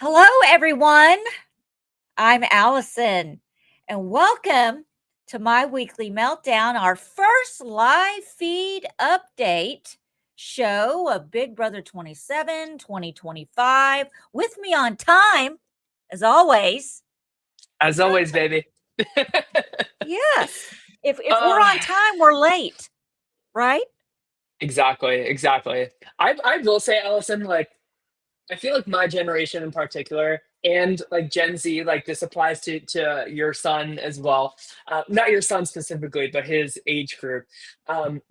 Hello, everyone. I'm Allison, and welcome to my weekly meltdown, our first live feed update show of Big Brother 27 2025. With me on time, as always. As always, baby. Yes. If we're uh, on time, we're late, right? exactly. I will say, Allison, like I feel like my generation in particular, and like Gen Z, like this applies to your son as well. Not your son specifically, but his age group.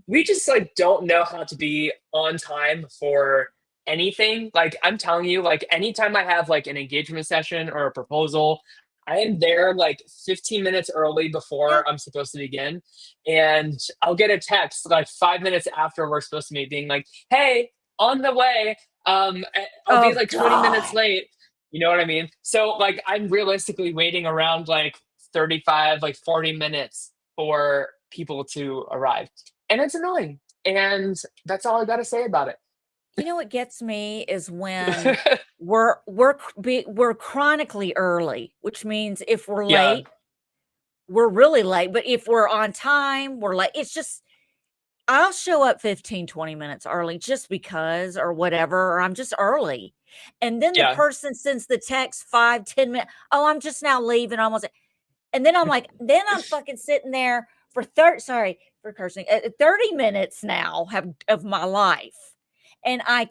We just like don't know how to be on time for anything. Like I'm telling you, like anytime I have like an engagement session or a proposal, I am there like 15 minutes early Yeah. before I'm supposed to begin. And I'll get a text like 5 minutes after we're supposed to meet being like, hey, on the way. I'll be Oh, like 20 minutes God. late. You know what I mean? So like I'm realistically waiting around like 35, like 40 minutes for people to arrive. And it's annoying. And that's all I got to say about it. You know what gets me is when we're chronically early, which means if we're Yeah. late, we're really late, but if we're on time, we're late. It's just I'll show up 15, 20 minutes early just because or whatever, or I'm just early. And then the Yeah. person sends the text 5, 10 minutes. Oh, I'm just now leaving almost. And then I'm like, then I'm fucking sitting there for 30, sorry for cursing, 30 minutes now have of my life. And I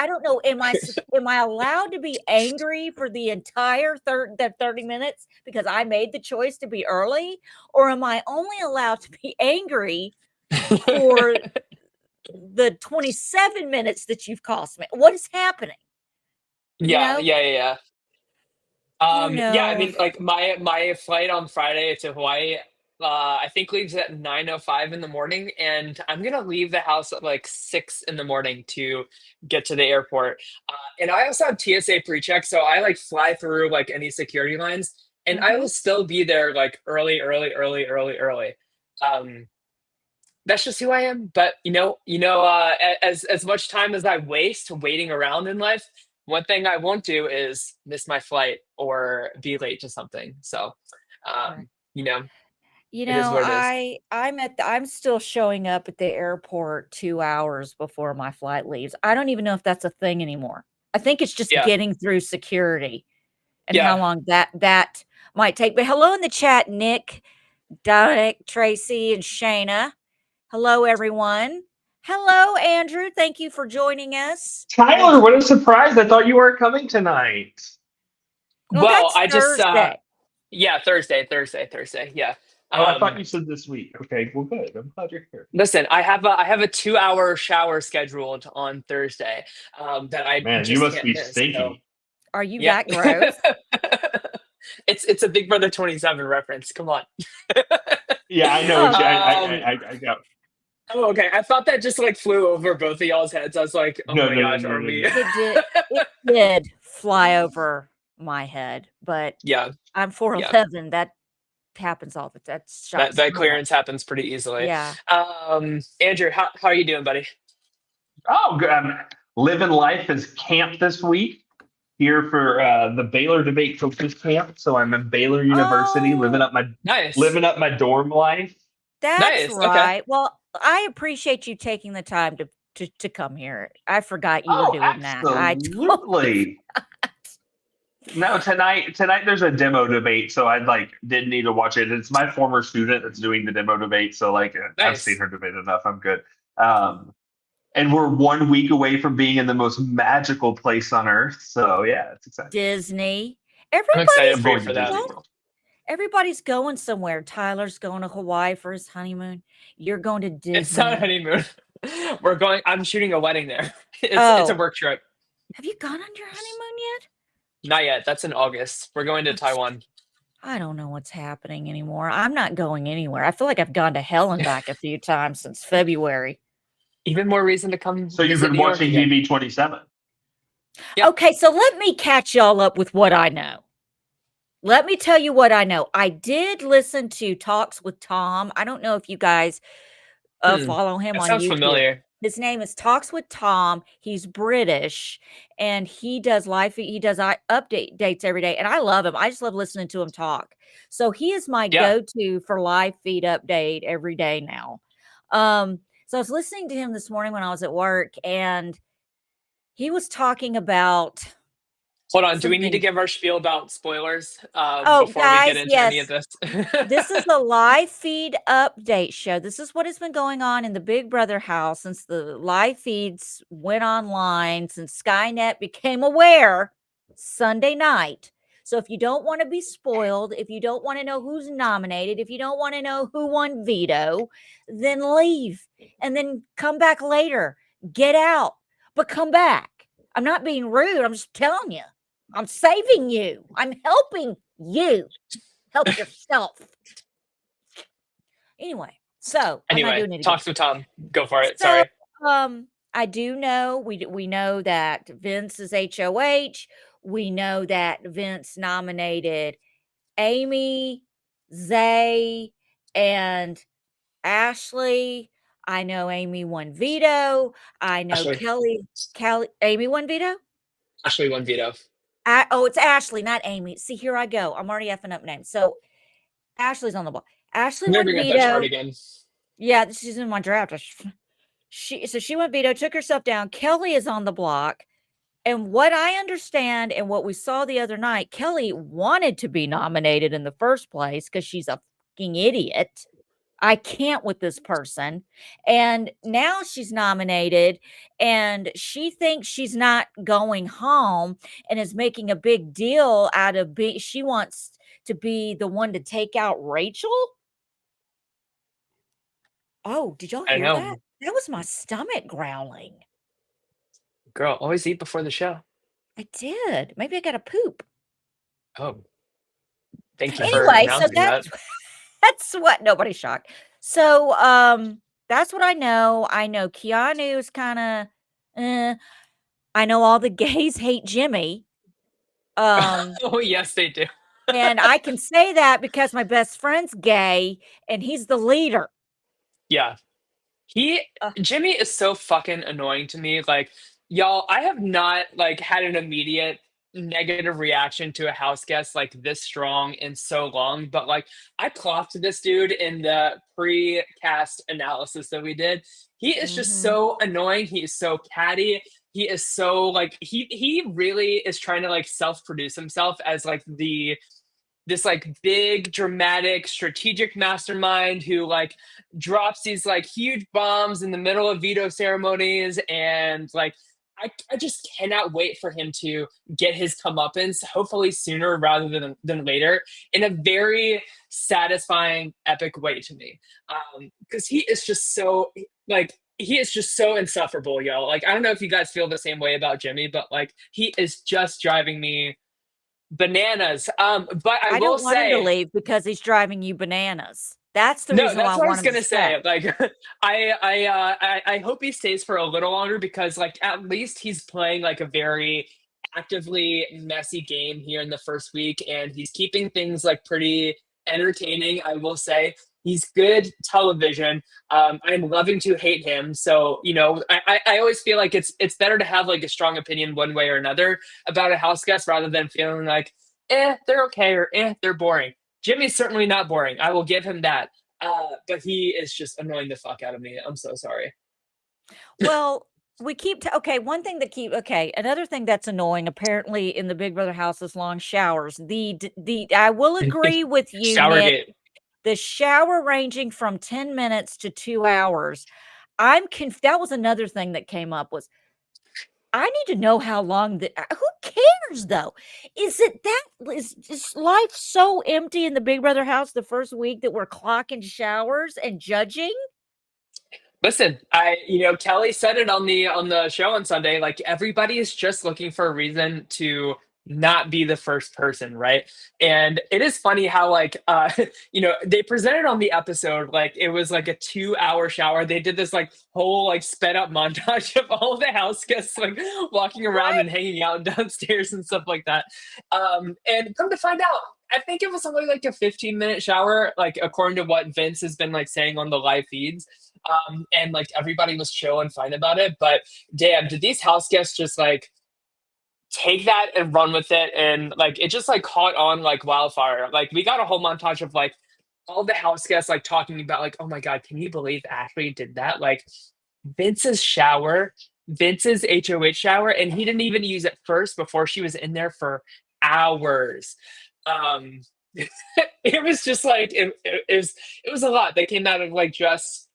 don't know, am I allowed to be angry for the entire 30 minutes because I made the choice to be early? Or am I only allowed to be angry for the 27 minutes that you've cost me? What is happening? You Yeah, know? yeah, yeah, yeah. I don't Yeah, I know. mean, like my flight on Friday to Hawaii, I think leaves at 9:05 in the morning, and I'm gonna leave the house at like 6 in the morning to get to the airport. And I also have TSA pre-check, so I like fly through like any security lines, and I will Mhm. still be there like early. Um, that's just who I am. But as much time as I waste waiting around in life, one thing I won't do is miss my flight or be late to something. So, Right. you know, You it is know, what it is. I'm still showing up at the airport 2 hours before my flight leaves. I don't even know if that's a thing anymore. I think it's just Yeah, getting through security and how yeah. long that might take. But hello in the chat, Nick, Dominic, Tracy, and Shayna. Hello, everyone. Hello, Andrew. Thank you for joining us. Tyler, what a surprise. I thought you weren't coming tonight. Well, Well, that's I just, Thursday. yeah, Thursday. Yeah. Oh, I thought Um, you said this week. Okay, well, good. I'm glad you're here. listen, I have a 2 hour shower scheduled on Thursday, that I Man, you just must can't be miss. So, Are you yeah. that gross? It's a Big Brother 27 reference. Come on. Yeah, I know what Oh, you. Um, I got. oh, okay. I thought that just like flew over both of y'all's heads. I was like, oh No, my no, no, gosh, no, are no, we? no. it did fly over my head, but Yeah, I'm yeah. 4'11", that happens all the that That shocks that no one. clearance happens pretty easily. Yeah. Andrew, how are you doing, buddy? Oh, good. I'm living life as camp this week here for the Baylor Debate Coaches Camp. So I'm at Baylor University, Oh, Nice, living up my dorm life. that's nice. Okay. right. Well, I appreciate you taking the time to come here. I forgot you were Oh, doing that. I totally absolutely. No, tonight there's a demo debate, so I like didn't need to watch it. It's my former student that's doing the demo debate, so like I've seen Nice. her debate enough. I'm good. Um, and we're 1 week away from being in the most magical place on earth. So yeah, it's exciting. Disney. I'm excited I'm Everybody's for you going to for that. Disney well, World. everybody's going somewhere. Tyler's going to Hawaii for his honeymoon. You're going to It's not a Disney. honeymoon. We're going. I'm shooting a wedding there. It's a Oh, work trip. have you gone on your honeymoon yet? Not yet. That's in August. We're going to Taiwan. I don't know what's happening anymore. I'm not going anywhere. I feel like I've gone to hell and back a few times since February. Even more reason to come So you've visit been New York watching again. BB27. Yeah. Okay, so let me catch y'all up with what I know. Let me tell you what I know. I did listen to Talks with Tom. I don't know if you guys Hmm. follow him That on sounds YouTube. familiar. His name is Talks with Tom. He's British, and he does update dates every day, and I love him. I just love listening to him talk. So he is my Yeah. go-to for live feed update every day now. So I was listening to him this morning when I was at work, and he was talking about Hold on. Do we need to something. give our spiel about spoilers Oh, before we get guys, into any of yes. this? This is a live feed update show. This is what has been going on in the Big Brother house since the live feeds went online, since Skynet became aware Sunday night. So if you don't want to be spoiled, if you don't want to know who's nominated, if you don't want to know who won veto, then leave and then come back later. Get out, but come back. I'm not being rude. I'm just telling you. I'm saving you. I'm helping you. Help yourself. Anyway, so I'm not Anyway, doing it again. Talks with Tom. Go for it. So, Sorry. I do know we know that Vince is HOH. We know that Vince nominated Amy, Zay, and Ashley. I know Amy won veto. I know Ashley. Amy won veto. Ashley won veto. Oh, it's Ashley, not Amy. See, here I go. I'm already effing up names. So Ashley's on the block. Ashley won Never get that chart veto. again. Yeah, she's in my draft. She went veto, took herself down. Kelly is on the block. And what I understand and what we saw the other night, Kelly wanted to be nominated in the first place because she's a fucking idiot. I can't with this person. And now she's nominated and she thinks she's not going home and is making a big deal out of she wants to be the one to take out Rachel. Oh, did y'all I hear know. that? That was my stomach growling. Girl, always eat before the show. I did. Maybe I got to poop. Oh. Thank you for Anyway, so announcing that. that's what nobody's shocked. So that's what I know. I know Keanu is kind of I know all the gays hate Jimmy. Oh, yes, they do. And I can say that because my best friend's gay and he's the leader. Yeah. Jimmy is so fucking annoying to me. Like, y'all, I have not like had an immediate negative reaction to a house guest like this strong in so long, but like I clocked this dude in the pre-cast analysis that we did. He is just so annoying. He is so catty. He is so like he really is trying to like self-produce himself as like this like big dramatic strategic mastermind who like drops these like huge bombs in the middle of veto ceremonies, and like I just cannot wait for him to get his comeuppance, hopefully sooner rather than later, in a very satisfying, epic way to me. Because he is just so like he is just so insufferable, y'all. Like I don't know if you guys feel the same way about Jimmy, but like he is just driving me bananas. But I will don't want him to say, leave because he's driving you bananas. That's the no, reason that's why I what I want was him gonna to stay. say. Like, I hope he stays for a little longer because, like, at least he's playing like a very actively messy game here in the first week, and he's keeping things like pretty entertaining. I will say he's good television. I'm loving to hate him. So you know, I always feel like it's better to have like a strong opinion one way or another about a house guest rather than feeling like, they're okay or they're boring. Jimmy's certainly not boring. I will give him that. But he is just annoying the fuck out of me. I'm so sorry. Well, we keep one thing another thing that's annoying apparently in the Big Brother house is long showers. The I will agree with you, Nick. Showergate. The shower ranging from 10 minutes to 2 hours. That was another thing that came up was I need to know how long who cares though? Is life so empty in the Big Brother house the first week that we're clocking showers and judging? Listen, Kelly said it on the show on Sunday. Like everybody is just looking for a reason to not be the first person, right? And it is funny how like they presented on the episode like it was like a 2-hour shower. They did this like whole like sped up montage of all of the house guests like walking around and hanging out downstairs and stuff like that. And come to find out, I think it was only like a 15-minute shower, like according to what Vince has been like saying on the live feeds. and like everybody was chill and fine about it. But damn, did these house guests just like take that and run with it, and like it just like caught on like wildfire. Like we got a whole montage of like all the house guests like talking about like, oh my god, can you believe Ashley did that? Like Vince's shower, Vince's HOH shower, and he didn't even use it first before she was in there for hours. Um it was just like it was a lot. They came out of like just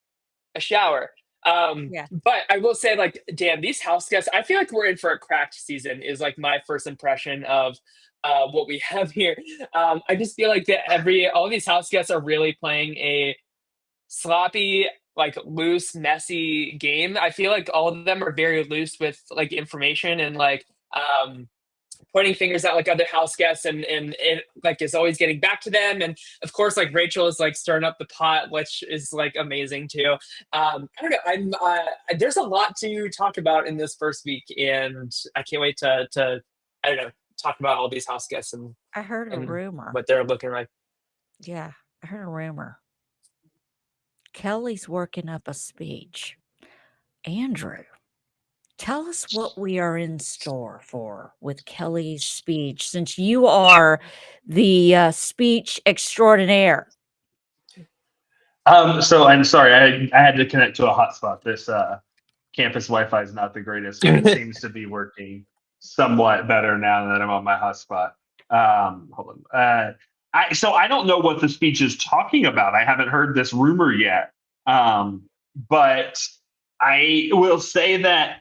a shower. Yeah. But I will say, like, damn, these house guests, I feel like we're in for a cracked season, is like my first impression of what we have here. I just feel like that all these house guests are really playing a sloppy, like loose, messy game. I feel like all of them are very loose with like information and like pointing fingers at like other house guests, and it like is always getting back to them. And of course, like Rachel is like stirring up the pot, which is like amazing too. I don't know. There's a lot to talk about in this first week, and I can't wait to I don't know, talk about all these house guests I heard a and rumor. what they're looking like. Yeah, I heard a rumor. Kelly's working up a speech. Andrew, tell us what we are in store for with Kelly's speech, since you are the speech extraordinaire. So I'm sorry, I had to connect to a hotspot. This campus Wi-Fi is not the greatest, but it seems to be working somewhat better now that I'm on my hotspot. Hold on. I don't know what the speech is talking about. I haven't heard this rumor yet. But I will say that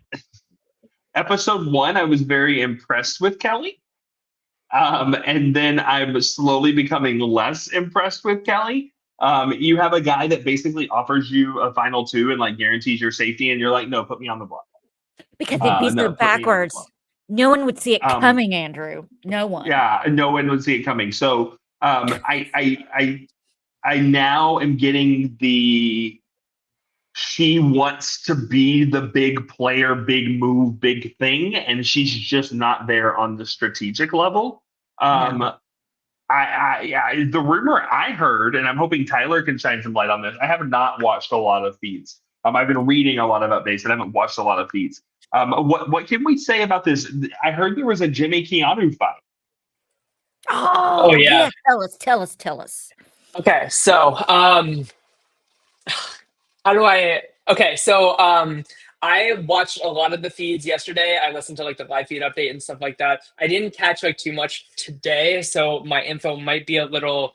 episode 1, I was very impressed with Kelly. And then I'm slowly becoming less impressed with Kelly. You have a guy that basically offers you a final 2 and like guarantees your safety, and you're like, no, put me on the block. Because it'd be so No, put me on the backwards. block. No one would see it Um, coming, Andrew. No one. Yeah, no one would see it coming. So I now am getting she wants to be the big player, big move, big thing, and she's just not there on the strategic level. No. The rumor I heard, and I'm hoping Tyler can shine some light on this. I have not watched a lot of feeds. I've been reading a lot of updates, and I haven't watched a lot of feeds. What can we say about this? I heard there was a Jimmy Keanu fight. Oh, yeah. Tell us. Okay, so I watched a lot of the feeds yesterday. I listened to like the live feed update and stuff like that. I didn't catch like too much today, so my info might be a little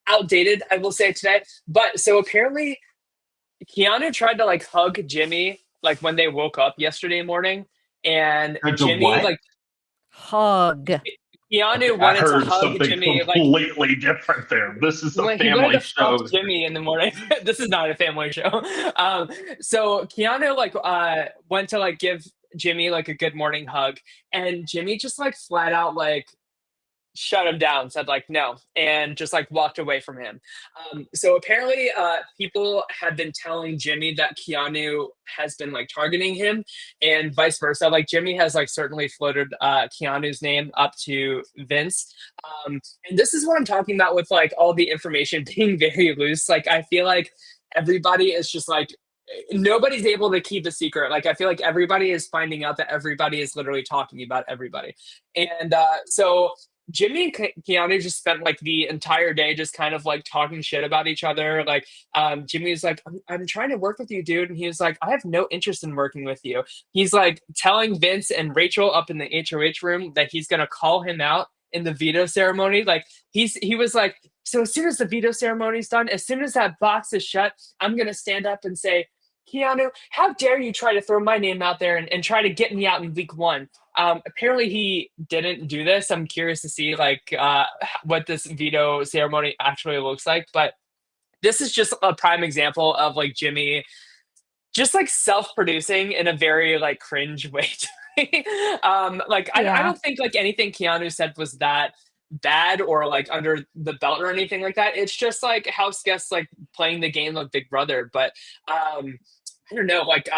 outdated, I will say today. But so apparently Keanu tried to like hug Jimmy like when they woke up yesterday morning, and Jimmy what? like Hug. Keanu I wanted to heard hug something Jimmy like completely different there. This is a when he family wanted to show. fuck Jimmy in the morning. This is not a family show. So Keanu like went to like give Jimmy like a good morning hug, and Jimmy just like flat out like shut him down, said like no, and just like walked away from him. So apparently people have been telling Jimmy that Keanu has been like targeting him, and vice versa. Like Jimmy has like certainly floated Keanu's name up to Vince. And this is what I'm talking about with like all the information being very loose. Like I feel like everybody is just like nobody's able to keep a secret. Like I feel like everybody is finding out that everybody is literally talking about everybody. And so Jimmy and Keanu just spent like the entire day just kind of like talking shit about each other. Like Jimmy was like, I'm trying to work with you, dude. And he was like, I have no interest in working with you. He's like telling Vince and Rachel up in the HOH room that he's going to call him out in the veto ceremony. Like he was like, so as soon as the veto ceremony is done, as soon as that box is shut, I'm going to stand up and say, Keanu, how dare you try to throw my name out there and try to get me out in week 1? Apparently he didn't do this. I'm curious to see like what this veto ceremony actually looks like. But this is just a prime example of like Jimmy just like self-producing in a very like cringe way. I don't think like anything Keanu said was that bad or like under the belt or anything like that. It's just like house guests like playing the game of Big Brother. But I don't know, like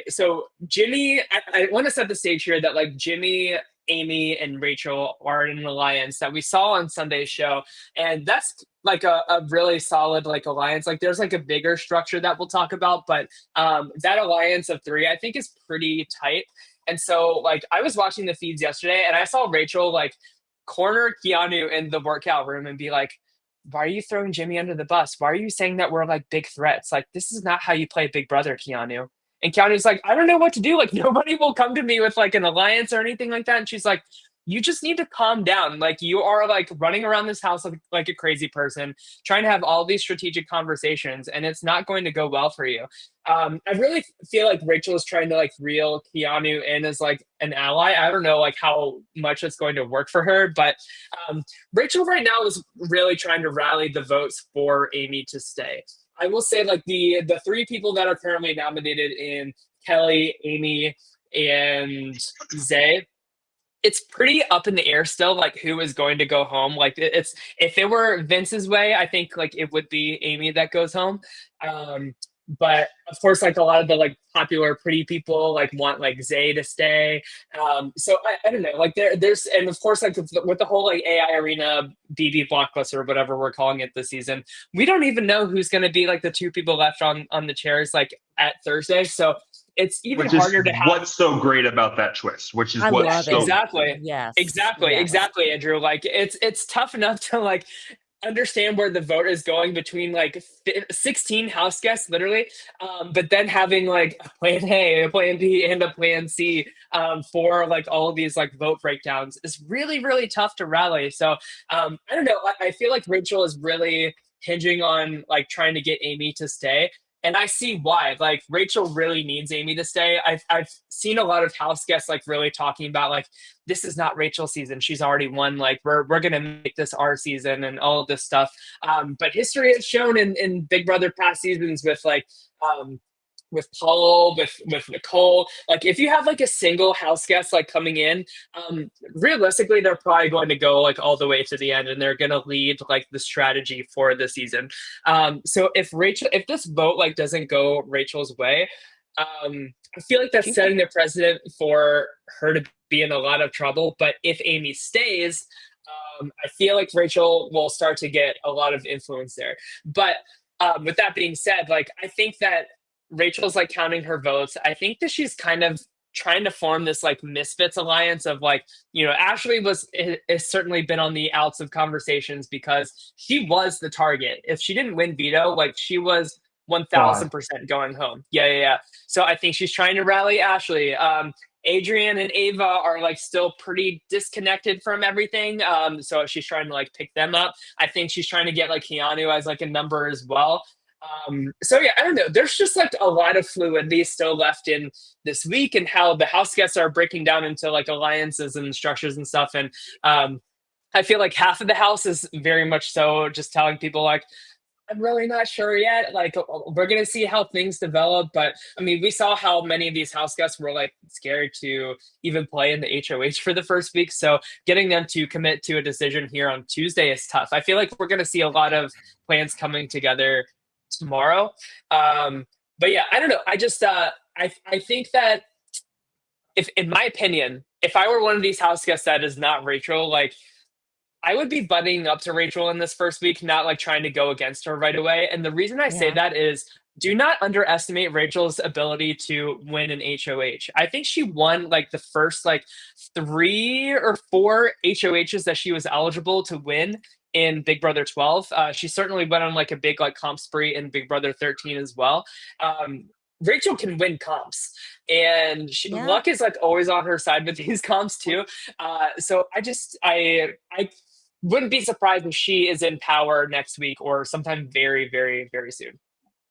so Jimmy, I want to set the stage here that like Jimmy, Amy, and Rachel are in an alliance that we saw on Sunday's show, and that's like a really solid like alliance. Like there's like a bigger structure that we'll talk about, but that alliance of three I think is pretty tight. And so like I was watching the feeds yesterday and I saw Rachel like corner Keanu in the workout room and be like, why are you throwing Jimmy under the bus? Why are you saying that we're like big threats? Like this is not how you play Big Brother, Keanu. And Keanu's like, I don't know what to do. Like nobody will come to me with like an alliance or anything like that. And she's like, you just need to calm down. Like you are like running around this house like a crazy person, trying to have all these strategic conversations, and it's not going to go well for you. I really feel like Rachel is trying to like reel Keanu in as like an ally. I don't know like how much it's going to work for her, but Rachel right now is really trying to rally the votes for Amy to stay. I will say like the three people that are currently nominated in Kelly, Amy, and Zay, it's pretty up in the air still, like who is going to go home. Like it's if it were Vince's way, I think like it would be Amy that goes home. But of course, like a lot of the like popular pretty people like want like Zay to stay. So I don't know, like there's and of course like with the whole like AI Arena BB Blockbuster or whatever we're calling it this season, we don't even know who's going to be like the two people left on the chairs like at Thursday. So it's even harder to have. What's so great about that twist, which is I what's love so it. Exactly. Yes. Exactly. Yes. Exactly, Andrew. Like it's tough enough to like understand where the vote is going between like 16 house guests literally, but then having like a plan A, a plan B, and a plan C for like all of these like vote breakdowns is really really tough to rally. So I don't know, I feel like Rachel is really hinging on like trying to get Amy to stay. And I see why. Like Rachel really needs Amy to stay. I've seen a lot of house guests like really talking about like this is not Rachel's season. She's already won. Like we're gonna make this our season and all of this stuff. But history has shown in Big Brother past seasons with Paul, with Nicole, like if you have like a single house guest like coming in, realistically they're probably going to go like all the way to the end and they're going to lead like the strategy for the season. So if this vote like doesn't go Rachel's way, I feel like that's setting the precedent for her to be in a lot of trouble. But if Amy stays, I feel like Rachel will start to get a lot of influence there. But with that being said, like I think that Rachel's like counting her votes. I think that she's kind of trying to form this like misfits alliance of like, you know, Ashley has certainly been on the outs of conversations because she was the target. If she didn't win veto, like she was 1000% going home. Yeah. So I think she's trying to rally Ashley. Adrian and Ava are like still pretty disconnected from everything. So she's trying to like pick them up. I think she's trying to get like Keanu as like a number as well. So yeah, I don't know. There's just like a lot of fluidity still left in this week and how the house guests are breaking down into like alliances and structures and stuff. And I feel like half of the house is very much so just telling people like, I'm really not sure yet. Like, we're going to see how things develop. But I mean, we saw how many of these house guests were like scared to even play in the HOH for the first week. So getting them to commit to a decision here on Tuesday is tough. I feel like we're going to see a lot of plans coming together tomorrow. But yeah, I don't know. I just, I think that if, in my opinion, if I were one of these house guests that is not Rachel, like, I would be butting up to Rachel in this first week, not like trying to go against her right away. And the reason I say that is do not underestimate Rachel's ability to win an HOH. I think she won like the first like 3 or 4 HOHs that she was eligible to win in Big Brother 12. She certainly went on like a big like comp spree in Big Brother 13 as well. Rachel can win comps, and luck is like always on her side with these comps too. So I wouldn't be surprised if she is in power next week or sometime very, very, very soon.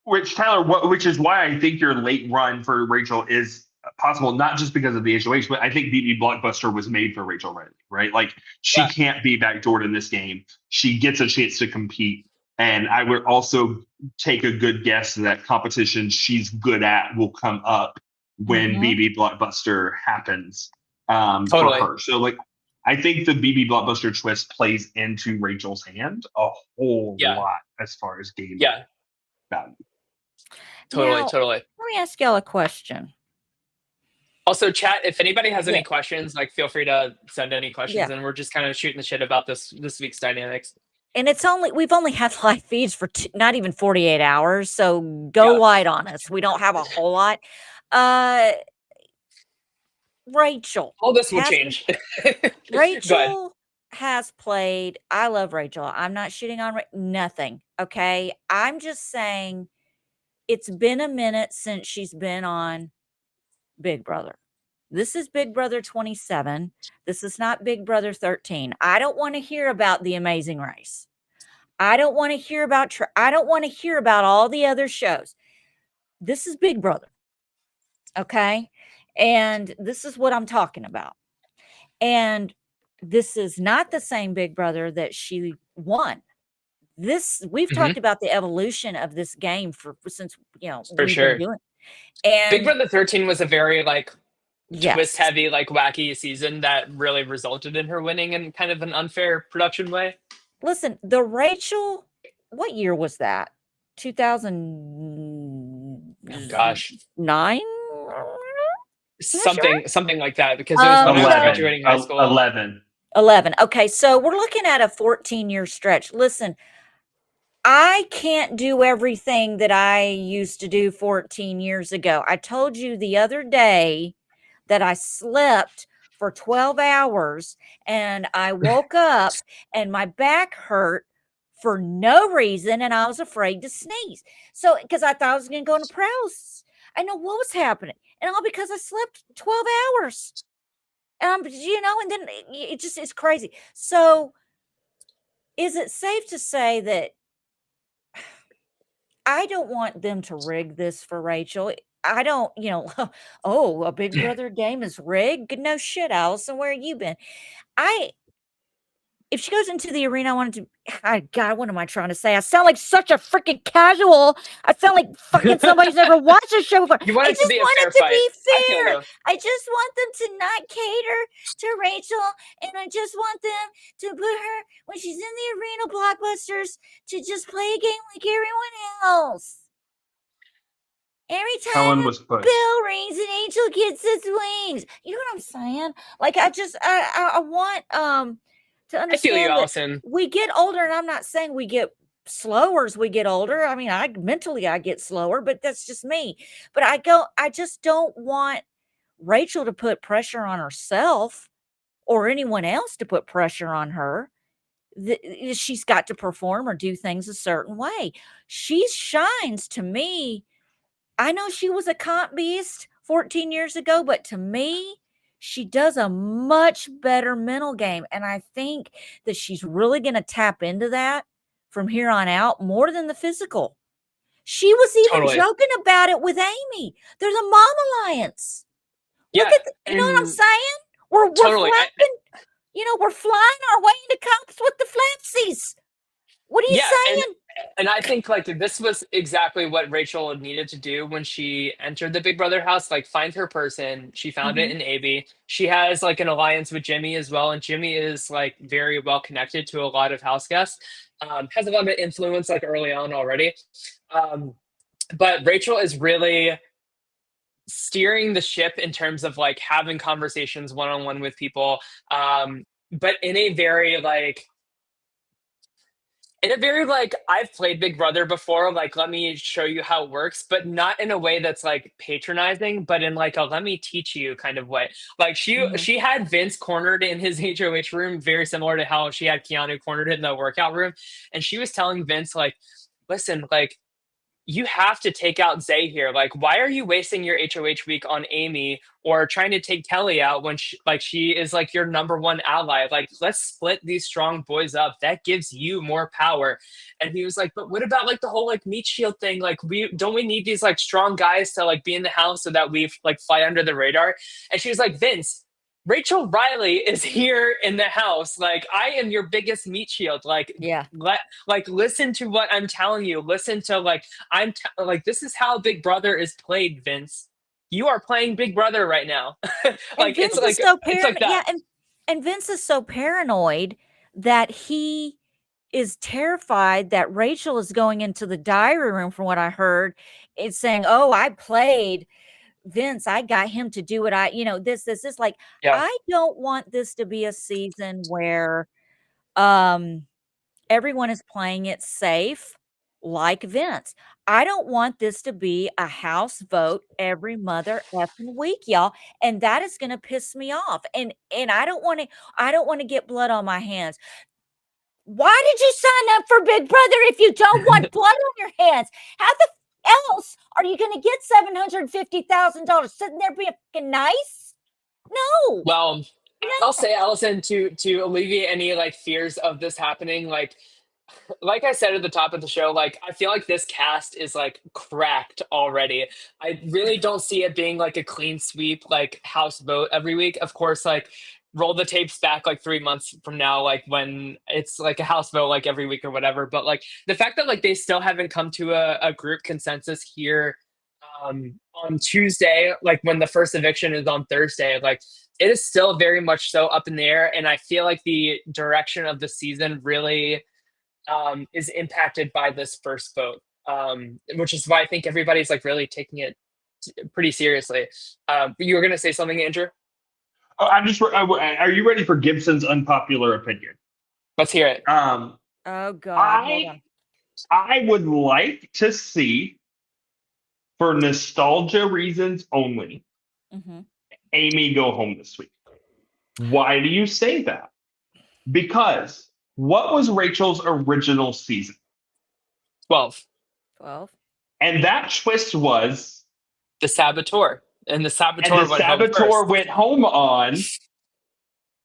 Which Tyler, which is why I think your late run for Rachel is possible, not just because of the HOH, but I think BB Blockbuster was made for Rachel Riley, right? Like she can't be backdoored in this game. She gets a chance to compete. And I would also take a good guess that competition she's good at will come up when BB Blockbuster happens for her. So like, I think the BB Blockbuster twist plays into Rachel's hand a whole lot as far as game value. Totally. Let me ask y'all a question. Also, chat, if anybody has any questions, like feel free to send any questions, and we're just kind of shooting the shit about this week's dynamics. And we've only had live feeds for not even 48 hours, so go light on us. We don't have a whole lot. Rachel. All this will change. Rachel has played. I love Rachel. I'm not shitting on nothing. Okay. I'm just saying it's been a minute since she's been on Big Brother. This is Big Brother 27. This is not Big Brother 13. I don't want to hear about The Amazing Race. I don't want to hear about I don't want to hear about all the other shows. This is Big Brother. Okay? And this is what I'm talking about. And this is not the same Big Brother that she won. We've talked about the evolution of this game since we've been doing. And Big Brother 13 was a very twist heavy, wacky season that really resulted in her winning in kind of an unfair production way. Listen, the Rachel, what year was that? 2000. Oh, gosh. 9? Something like that, because it was when I was graduating high school. 11. Okay, so we're looking at a 14-year stretch. Listen, I can't do everything that I used to do 14 years ago. I told you the other day that I slept for 12 hours and I woke up and my back hurt for no reason and I was afraid to sneeze. So, because I thought I was going to go into paralysis. I know what was happening. And all because I slept 12 hours. And then it's crazy. So is it safe to say that I don't want them to rig this for Rachel? I don't, oh, a Big Brother game is rigged? No shit, Allison. Where have you been? If she goes into the arena, God, what am I trying to say? I sound like such a freaking casual. I sound like fucking somebody's never watched a show before. You want it to be a fair fight. I just want them to not cater to Rachel, and I just want them to put her, when she's in the arena blockbusters, to just play a game like everyone else. Every time a bell rings, an angel gets its wings. You know what I'm saying? Like, I want to understand. I feel you, Allison. We get older, and I'm not saying we get slower as we get older. I mean, I get slower, but that's just me. But I just don't want Rachel to put pressure on herself or anyone else to put pressure on her. She's got to perform or do things a certain way. She shines to me. I know she was a comp beast 14 years ago, but to me, she does a much better mental game. And I think that she's really going to tap into that from here on out more than the physical. She was even joking about it with Amy. There's a mom alliance. Yeah. Look at you know what I'm saying? We're flapping, we're flying our way into comps with the flapsies. What are you saying? And I think this was exactly what Rachel needed to do when she entered the Big Brother house. Find her person. She found it in Abby. She has an alliance with Jimmy as well, and Jimmy is very well connected to a lot of house guests. Has a lot of influence early on already. But Rachel is really steering the ship in terms of having conversations one-on-one with people, but in a very I've played Big Brother before, let me show you how it works, but not in a way that's patronizing, but in a let me teach you kind of way. She had Vince cornered in his HOH room, very similar to how she had Keanu cornered in the workout room, and she was telling Vince listen, you have to take out Zay here. Why are you wasting your HOH week on Amy or trying to take Kelly out when she is your number one ally? Let's split these strong boys up. That gives you more power. And he was but what about the whole meat shield thing? We need these strong guys to be in the house so that we fly under the radar? And she was Vince, Rachel Riley is here in the house. I am your biggest meat shield. Listen to what I'm telling you. Listen to this is how Big Brother is played, Vince. You are playing Big Brother right now. Vince is so paranoid. Yeah, and Vince is so paranoid that he is terrified that Rachel is going into the diary room, from what I heard. It's saying, "Oh, I played Vince, I got him to do what I don't want this to be a season where everyone is playing it safe like Vince. I don't want this to be a house vote every mother effing week, y'all, and that is gonna piss me off, and I don't wanna get blood on my hands. Why did you sign up for Big Brother if you don't want blood on your hands? How the else are you gonna get $750,000 sitting there being fucking nice? No. Well, I'll No. say, Allison, to alleviate any like fears of this happening, like I said at the top of the show, like I feel like this cast is like cracked already. I really don't see it being like a clean sweep, like house vote every week. Of course, like roll the tapes back like 3 months from now, like when it's like a house vote like every week or whatever. But like the fact that like they still haven't come to a group consensus here on Tuesday, like when the first eviction is on Thursday, like it is still very much so up in the air. And I feel like the direction of the season really is impacted by this first vote, which is why I think everybody's like really taking it pretty seriously. You were going to say something, Andrew? Oh, are you ready for Gibson's unpopular opinion? Let's hear it. Oh God. Hold on. I would like to see, for nostalgia reasons only, Mhm. Amy go home this week. Why do you say that? Because what was Rachel's original season? 12. 12. And that twist was The Saboteur. And the Saboteur and the went home Saboteur first. went home on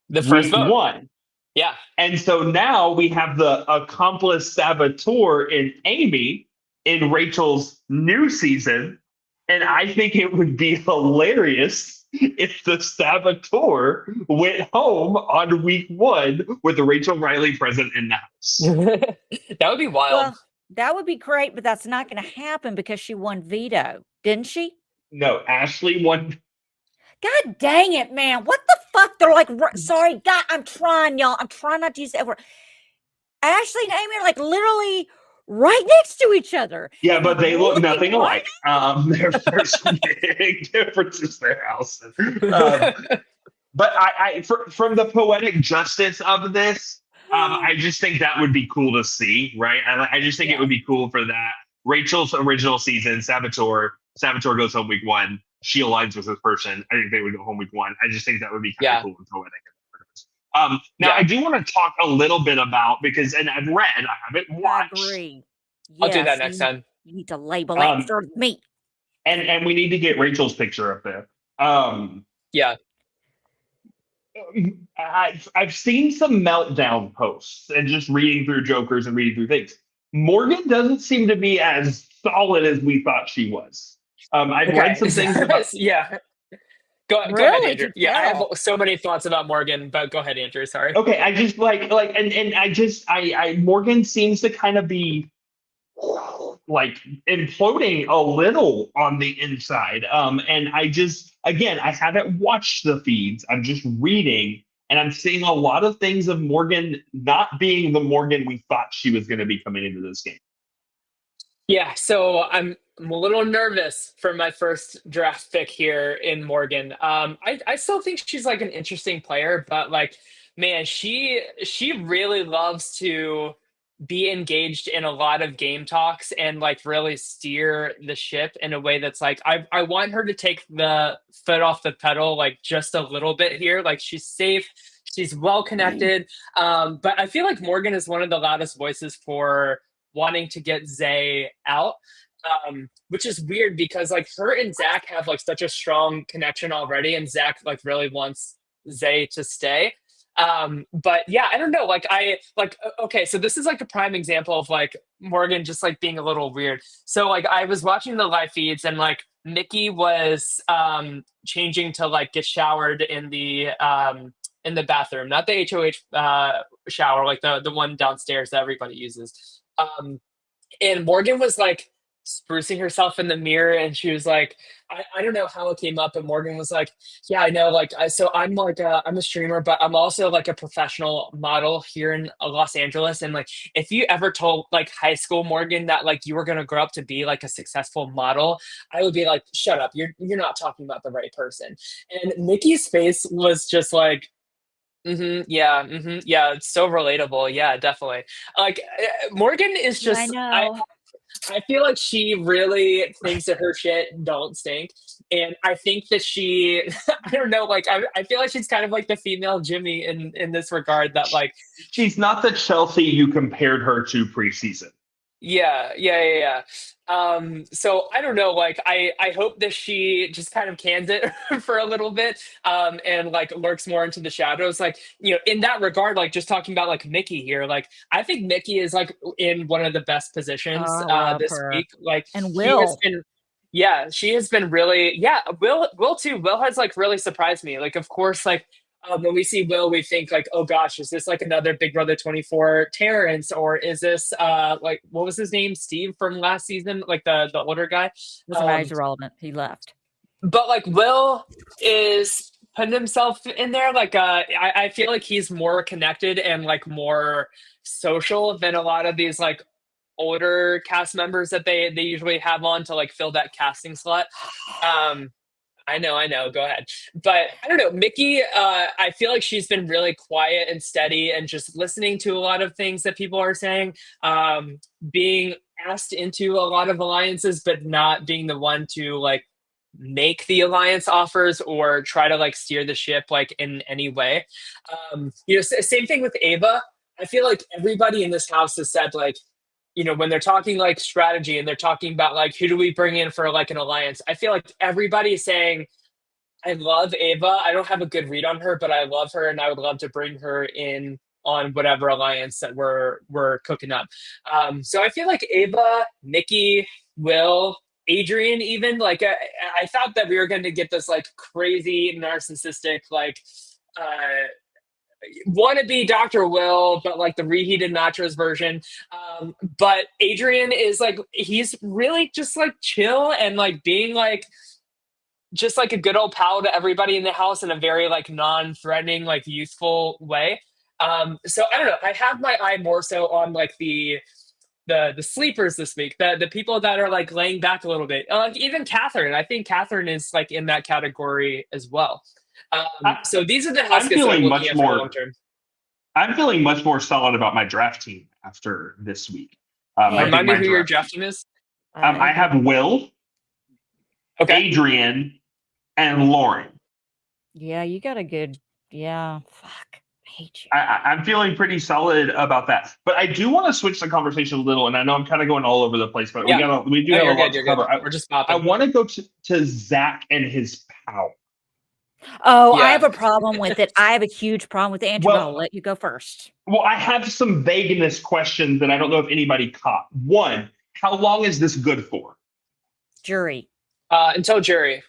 The first week vote. 1. Yeah. And so now we have the accomplice saboteur in Amy in Rachel's new season. And I think it would be hilarious if the saboteur went home on week 1 with Rachel Riley present in the house. That would be wild. Well, that would be great, but that's not going to happen because she won veto, didn't she? No, Ashley won. God dang it, man. What the fuck? They're like, sorry, God, I'm trying, y'all. I'm trying not to use that word. Ashley and Amy are like literally right next to each other. Yeah, And but they're they look looking nothing right alike. There's some big differences their houses. But from the poetic justice of this, I just think that would be cool to see, right? I just think it would be cool for that. Rachel's original season, Saboteur goes home week 1. She aligns with this person. I think they would go home week 1. I just think that would be kind of cool and poetic. Now, I do want to talk a little bit about, because, and I've read, I haven't I watched. agree. I'll do that next time. You need to label that for me. And we need to get Rachel's picture up there. Yeah. I've seen some meltdown posts and just reading through jokers and reading through things. Morgan doesn't seem to be as solid as we thought she was. I've read some things about. Yeah. Go ahead, Andrew. Yeah, I have so many thoughts about Morgan, but go ahead, Andrew. Sorry. Okay, I just I Morgan seems to kind of be like imploding a little on the inside. And I haven't watched the feeds. I'm just reading, and I'm seeing a lot of things of Morgan not being the Morgan we thought she was going to be coming into this game. Yeah, so I'm a little nervous for my first draft pick here in Morgan. I still think she's like an interesting player, but like, man, she really loves to be engaged in a lot of game talks and like really steer the ship in a way that's like I want her to take the foot off the pedal like just a little bit here. Like she's safe, she's well connected, but I feel like Morgan is one of the loudest voices for wanting to get Zay out, which is weird because like her and Zach have like such a strong connection already, and Zach like really wants Zay to stay. But yeah, I don't know. Okay, so this is like a prime example of like Morgan just like being a little weird. So like I was watching the live feeds and like Nikki was changing to like get showered in the bathroom, not the HOH shower, like the one downstairs that everybody uses. And Morgan was like sprucing herself in the mirror, and she was like, I don't know how it came up, but Morgan was like, yeah, I know, like, so I'm like, I'm a streamer, but I'm also like a professional model here in Los Angeles. And like, if you ever told like high school Morgan that like you were going to grow up to be like a successful model, I would be like, shut up. You're not talking about the right person. And Nikki's face was just like, Yeah. Yeah. It's so relatable. Yeah, definitely. Like Morgan is I just, know. I feel like she really thinks that her shit don't stink. And I think that she, I don't know, like, I feel like she's kind of like the female Jimmy in this regard that, like, She's not the Chelsea you compared her to preseason. yeah. So I don't know, like, I hope that she just kind of cans it for a little bit, and like lurks more into the shadows. Like, in that regard, like just talking about like Mickey here, like I think Mickey is like in one of the best Oh, positions I love this her. week. Like And she has Will. been yeah, she has been really, yeah, Will too. Will has like really surprised me. Like, of course, like when we see Will, we think like, oh gosh, is this like another Big Brother 24 Terrence, or is this like what was his name, Steve from last season, like the older guy? Doesn't matter. Um, He's irrelevant. He left. but like Will is putting himself in there. Like I feel like he's more connected and like more social than a lot of these like older cast members that they usually have on to like fill that casting slot. Um, I know. Go ahead. But I don't know. Mickey, I feel like she's been really quiet and steady and just listening to a lot of things that people are saying, being asked into a lot of alliances, but not being the one to like make the alliance offers or try to like steer the ship like in any way. Same thing with Ava. I feel like everybody in this house has said like, when they're talking like strategy and they're talking about like who do we bring in for like an alliance, I feel like everybody is saying, I love Ava. I don't have a good read on her, but I love her and I would love to bring her in on whatever alliance that we're cooking up. So I feel like Ava, Nikki, Will, Adrian, even like I thought that we were going to get this like crazy narcissistic like uh wannabe Dr. Will, but like the reheated nachos version. But Adrian is like, he's really just like chill and like being like, just like a good old pal to everybody in the house in a very like non-threatening, like youthful way. So I don't know. I have my eye more so on like the sleepers this week, the people that are like laying back a little bit. Like even Catherine. I think Catherine is like in that category as well. So these are the I'm Huskets that I'm feeling looking much at for the long more. term. I'm feeling much more solid about my draft team after this week. I Hey. think Remind me my who your draft. drafting is. I have Will, Okay. Adrian, and Lauren. Yeah, you got a good. Yeah, fuck. I hate you. I'm feeling pretty solid about that. But I do want to switch the conversation a little, and I know I'm kind of going all over the place, but Yeah. we do No, have a you're lot good. to You're cover. good. We're just I popping. want to go to Zach and his power. Oh, I Yeah. have a problem with it. I have a huge problem with it. Andrew, Well- I'll let you go first. Well, I have some vagueness questions that I don't know if anybody caught. One, how long is this good for? Jury. Until jury.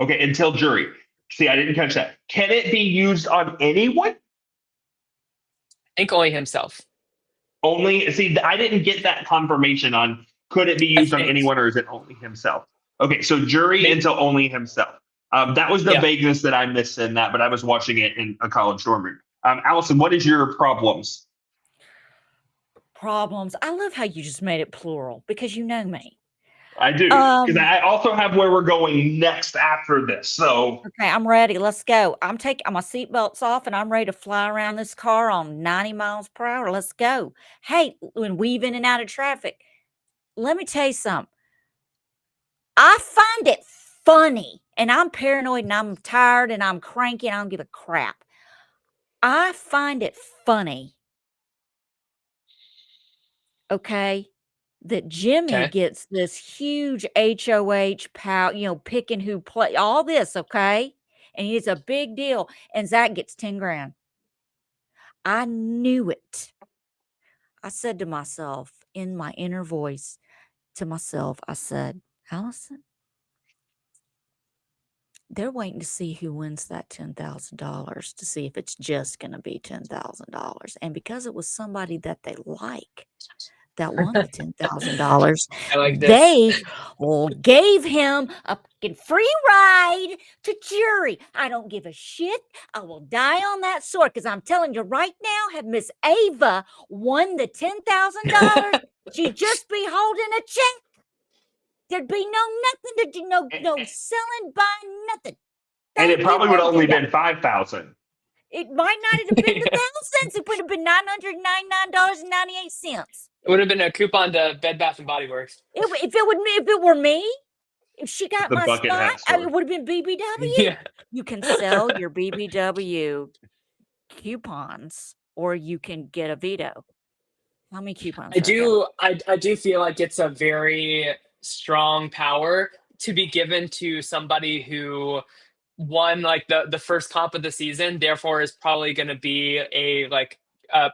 Okay, until jury. See, I didn't catch that. Can it be used on anyone? I think only himself. Only, see, I didn't get that confirmation on could it be used on think. anyone or is it only himself? Okay, so jury Maybe. until only himself. That was the Yeah. vagueness that I missed in that, but I was watching it in a college dorm room. Allison, what is your problems? Problems. I love how you just made it plural because you know me. I do, because I also have where we're going next after this. So Okay, I'm ready. Let's go. I'm taking my seatbelts off and I'm ready to fly around this car on 90 miles per hour. Let's go. Hey, when weave in and out of traffic, let me tell you something. I find it funny, and I'm paranoid and I'm tired and I'm cranky and I don't give a crap. I find it funny, okay, that Jimmy Okay. gets this huge HOH power, picking who play all this, okay? And it's a big deal. And Zach gets 10 grand. I knew it. I said to myself in my inner voice to myself, I said, Allison, they're waiting to see who wins that $10,000 to see if it's just going to be $10,000. And because it was somebody that they like that won the $10,000, I like this. they gave him a fucking free ride to jury. I don't give a shit. I will die on that sword because I'm telling you right now, had Miss Ava won the $10,000, she'd just be holding a check. There'd be nothing to do, no selling, buying, nothing. and it Thank you, probably would thank only you. been 5,000. It might not have been the thousands. It would have been $999.98. It would have been a coupon to Bed Bath and Body Works. If it were me, if she got The my bucket spot, hat store. it would have been BBW. Yeah. You can sell your BBW coupons, or you can get a veto. How many coupons? I do feel like it's a very strong power to be given to somebody who won like the first comp of the season, therefore is probably going to be a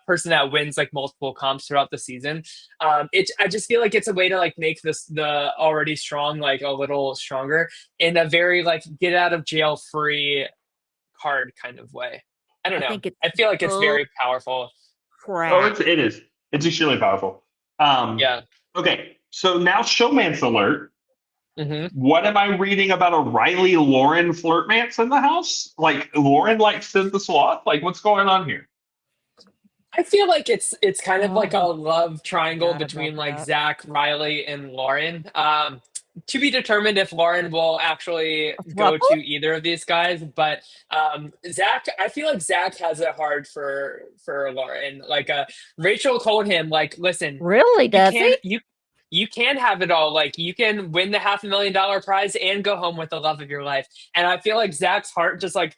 person that wins like multiple comps throughout the season. I just feel like it's a way to like make the already strong like a little stronger in a very like get out of jail free card kind of way. I don't know. I feel like it's very powerful. Crap. Oh, it is. It's extremely powerful. Yeah. Okay, so now Showmance alert. Mm-hmm. What am I reading about a Riley Lauren flirtmance in the house? Like Lauren likes Sid the Sloth? Like what's going on here? I feel like it's kind of like a love triangle Forgot between about like that. Zach, Riley, and Lauren. To be determined if Lauren will actually go to either of these guys. But Zach, I feel like Zach has it hard for Lauren. Like Rachel told him, like, listen, Really, does he? You can have it all. Like you can win the $500,000 prize and go home with the love of your life. And I feel like Zach's heart just like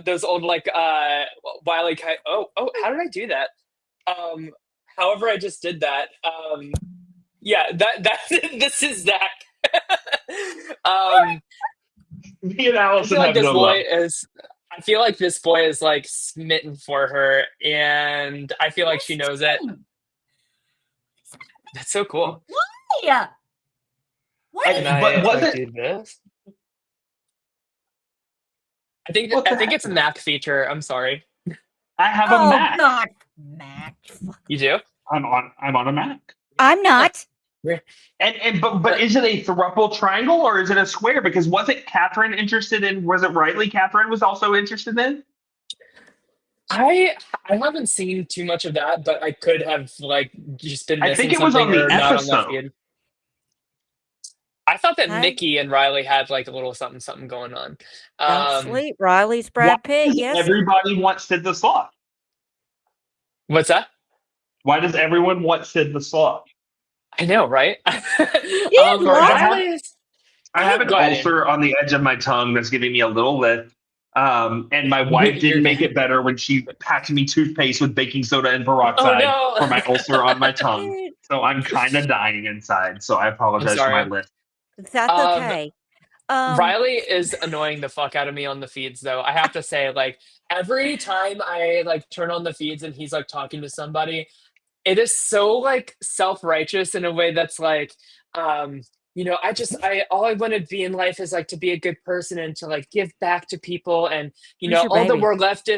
those old like Wiley how did I do that? However I just did that. Yeah, that this is Zach. Me and Allison I have no love. I feel like this boy is like smitten for her, and I feel like she knows it. That's so cool. Why? But was it? Do this? I think it's a Mac feature. I'm sorry. I have a Mac. God, Mac. You do? I'm on a Mac. I'm not. But is it a throuple triangle or is it a square? Because wasn't Catherine interested in? Was it Riley? Catherine was also interested in. I haven't seen too much of that, but I could have like just been missing I think it was on the episode. I thought that Mickey and Riley had like a little something going on. Don't sleep. Riley's Brad Pitt. Yes. Everybody wants Sid the Sloth. What's that? Why does everyone want Sid the Sloth? I know, right? I have an ulcer on the edge of my tongue that's giving me a little lift. And my wife didn't make it better when she packed me toothpaste with baking soda and peroxide for my ulcer on my tongue. So I'm kind of dying inside. So I apologize for my lift. That's okay. Riley is annoying the fuck out of me on the feeds, though. I have to say, like every time I like turn on the feeds and he's like talking to somebody, it is so like self-righteous in a way that's like, you know, all I want to be in life is like to be a good person and to like give back to people, and you know, all that we're left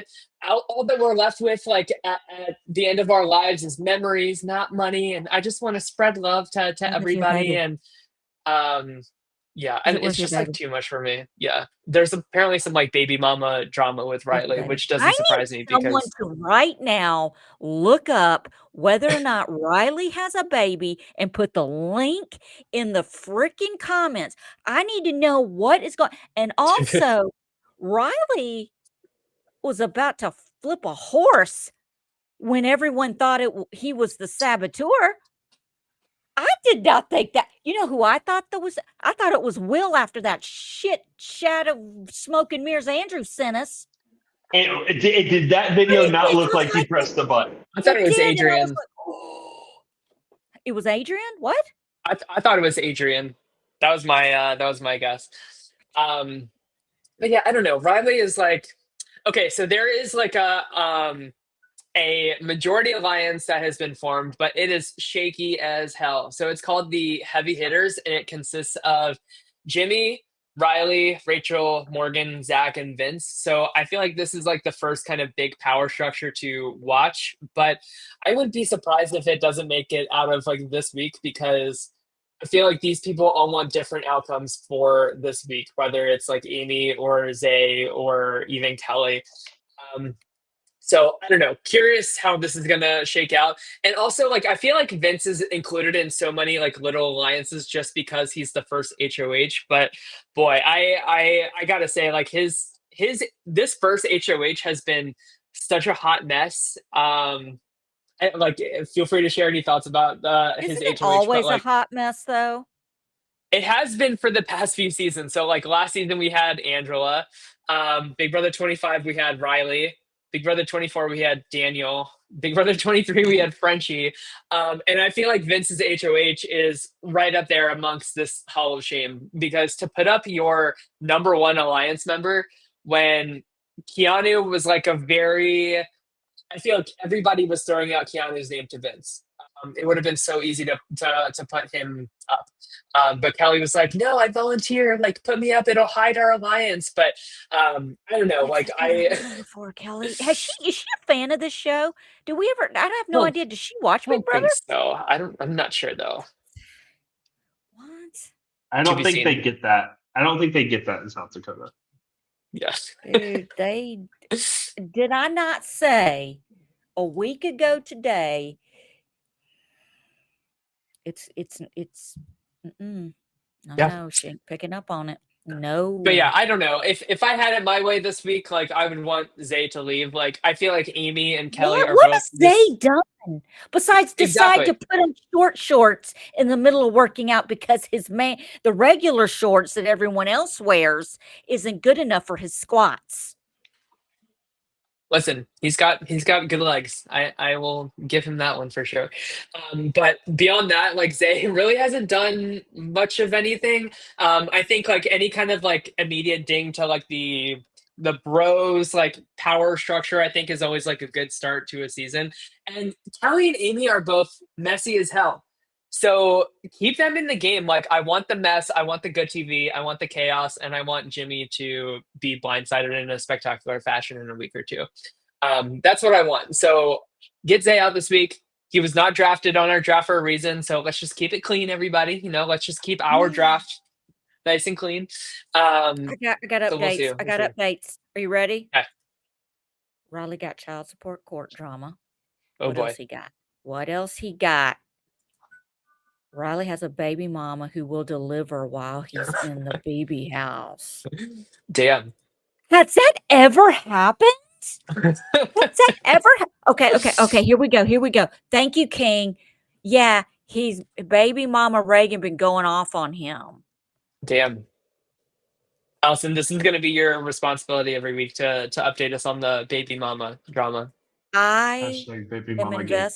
with like at the end of our lives is memories, not money, and I just want to spread love to everybody, and yeah, and it's just like too much for me. Yeah, there's apparently some like baby mama drama with Riley, which doesn't surprise me because someone to right now look up whether or not Riley has a baby and put the link in the freaking comments. I need to know what is going. And also, Riley was about to flip a horse when everyone thought he was the saboteur. I did not think that. You know who I thought that was? I thought it was Will after that shit shadow smoke and mirrors Andrew sent us. Did that video not look like he pressed the button? I thought it was Adrian. Like, oh. It was Adrian? What? I thought it was Adrian. That was my guess. But yeah, I don't know. Riley is like, okay, so there is like a majority alliance that has been formed, but it is shaky as hell. So it's called the Heavy Hitters, and it consists of Jimmy, Riley, Rachel, Morgan, Zach, and Vince. So I feel like this is like the first kind of big power structure to watch, but I wouldn't be surprised if it doesn't make it out of like this week, because I feel like these people all want different outcomes for this week, whether it's like Amy or Zay or even Kelly. So I don't know, curious how this is going to shake out. And also like, I feel like Vince is included in so many like little alliances just because he's the first HOH, but boy, I gotta say like his this first HOH has been such a hot mess. Like, feel free to share any thoughts about his Isn't it HOH, but always a like hot mess though? it has been for the past few seasons. So like last season we had Angela, Big Brother 25 we had Riley, Big Brother 24 we had Daniel, Big Brother 23 we had Frenchie, and I feel like Vince's HOH is right up there amongst this Hall of Shame because to put up your number one alliance member when Keanu was like a very I feel like everybody was throwing out Keanu's name to Vince. It would have been so easy to put him up. But Kelly was like, no, I volunteer. Like, put me up. It'll hide our alliance. But I don't know. That's Like, what they're looking for, Kelly. Is she a fan of this show? Do we ever? I have no don't- idea. Does she watch I Big don't Brother? think so. I'm not sure, though. What? I To don't be think seen. they get that. I don't think they get that in South Dakota. Yes. Dude, did I not say a week ago today? It's I Yeah. know she ain't picking up on it. No. But yeah, I don't know. If I had it my way this week, like I would want Zay to leave. Like I feel like Amy and Kelly are What both has they done besides decide Exactly. to put on short shorts in the middle of working out because the regular shorts that everyone else wears isn't good enough for his squats? Listen, he's got good legs. I will give him that one for sure. But beyond that, like Zay really hasn't done much of anything. I think like any kind of like immediate ding to like the bros like power structure, I think is always like a good start to a season. And Kelly and Amy are both messy as hell. So keep them in the game. Like I want the mess, I want the good TV, I want the chaos, and I want Jimmy to be blindsided in a spectacular fashion in a week or two. That's what I want. So get Zay out this week. He was not drafted on our draft for a reason. So let's just keep it clean, everybody. Let's just keep our draft nice and clean. I got So we'll see. updates. I got updates. Are you ready? Okay. Riley got child support court drama. Oh What boy. else he got? What else he got? Riley has a baby mama who will deliver while he's in the baby house. Damn. Has that ever happened? Has that ever? Okay. Here we go. Thank you, King. Yeah, he's baby mama Reagan been going off on him. Damn. Allison, this is going to be your responsibility every week to update us on the baby mama drama. I Hashtag baby am mama gay.